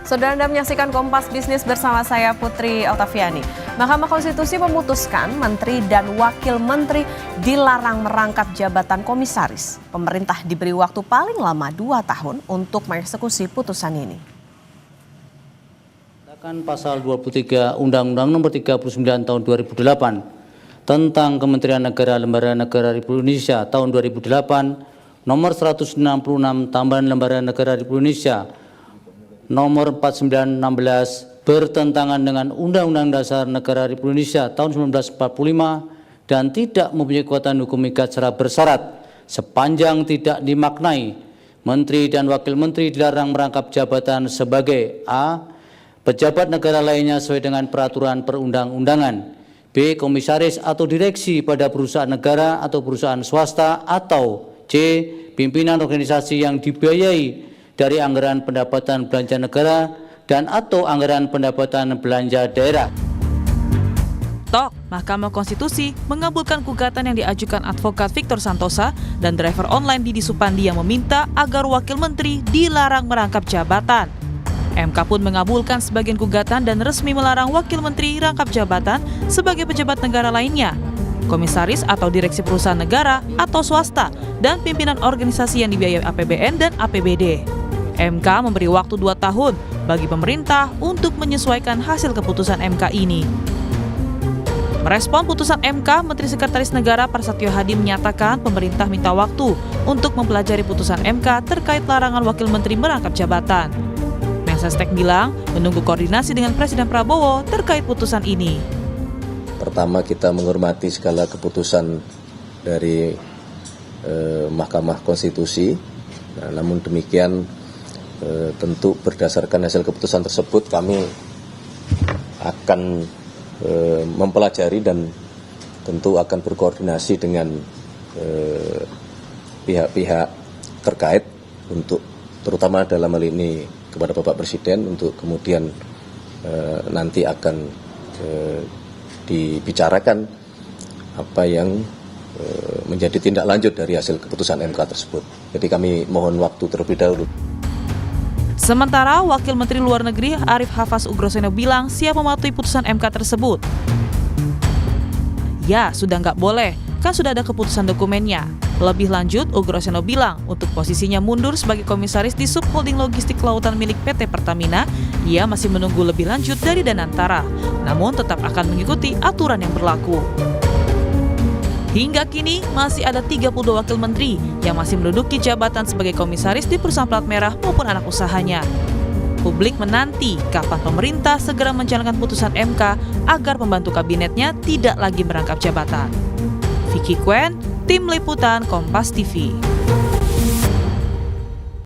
Saudara, Anda menyaksikan Kompas Bisnis bersama saya Putri Oktaviani. Mahkamah Konstitusi memutuskan Menteri dan Wakil Menteri dilarang merangkap jabatan komisaris. Pemerintah diberi waktu paling lama 2 tahun untuk mengeksekusi putusan ini. Pasal 23 Undang-Undang Nomor 39 Tahun 2008 tentang Kementerian Negara Lembaga Negara Republik Indonesia tahun 2008, Nomor 166 Tambahan Lembaga Negara Republik Indonesia Nomor 4916 bertentangan dengan Undang-Undang Dasar Negara Republik Indonesia tahun 1945 dan tidak mempunyai kekuatan hukum ikat secara bersyarat sepanjang tidak dimaknai. Menteri dan Wakil Menteri dilarang merangkap jabatan sebagai A. Pejabat negara lainnya sesuai dengan peraturan perundang-undangan, B. Komisaris atau direksi pada perusahaan negara atau perusahaan swasta, atau C. Pimpinan organisasi yang dibiayai dari anggaran pendapatan belanja negara dan atau anggaran pendapatan belanja daerah. Mahkamah Konstitusi mengabulkan gugatan yang diajukan advokat Victor Santosa dan driver online Didi Supandi yang meminta agar Wakil Menteri dilarang merangkap jabatan. MK pun mengabulkan sebagian gugatan dan resmi melarang Wakil Menteri rangkap jabatan sebagai pejabat negara lainnya, komisaris atau direksi perusahaan negara atau swasta, dan pimpinan organisasi yang dibiayai APBN dan APBD. MK memberi waktu 2 tahun bagi pemerintah untuk menyesuaikan hasil keputusan MK ini. Merespon putusan MK, Menteri Sekretaris Negara Prasetyo Hadi menyatakan pemerintah minta waktu untuk mempelajari putusan MK terkait larangan Wakil Menteri merangkap jabatan. Mensesnek bilang menunggu koordinasi dengan Presiden Prabowo terkait putusan ini. Pertama, kita menghormati segala keputusan dari Mahkamah Konstitusi. Nah, namun demikian tentu berdasarkan hasil keputusan tersebut kami akan mempelajari dan tentu akan berkoordinasi dengan pihak-pihak terkait untuk terutama dalam hal ini kepada Bapak Presiden untuk kemudian nanti akan dibicarakan apa yang menjadi tindak lanjut dari hasil keputusan MK tersebut. Jadi kami mohon waktu terlebih dahulu. Sementara Wakil Menteri Luar Negeri Arif Hafaz Ugroseno bilang siap mematuhi putusan MK tersebut. Ya, sudah nggak boleh, kan sudah ada keputusan dokumennya. Lebih lanjut, Ugroseno bilang untuk posisinya mundur sebagai komisaris di subholding logistik lautan milik PT Pertamina, ia masih menunggu lebih lanjut dari Danantara, namun tetap akan mengikuti aturan yang berlaku. Hingga kini masih ada 32 wakil menteri yang masih menduduki jabatan sebagai komisaris di perusahaan plat merah maupun anak usahanya. Publik menanti kapan pemerintah segera menjalankan putusan MK agar pembantu kabinetnya tidak lagi merangkap jabatan. Vicky Kwen, Tim Liputan Kompas TV.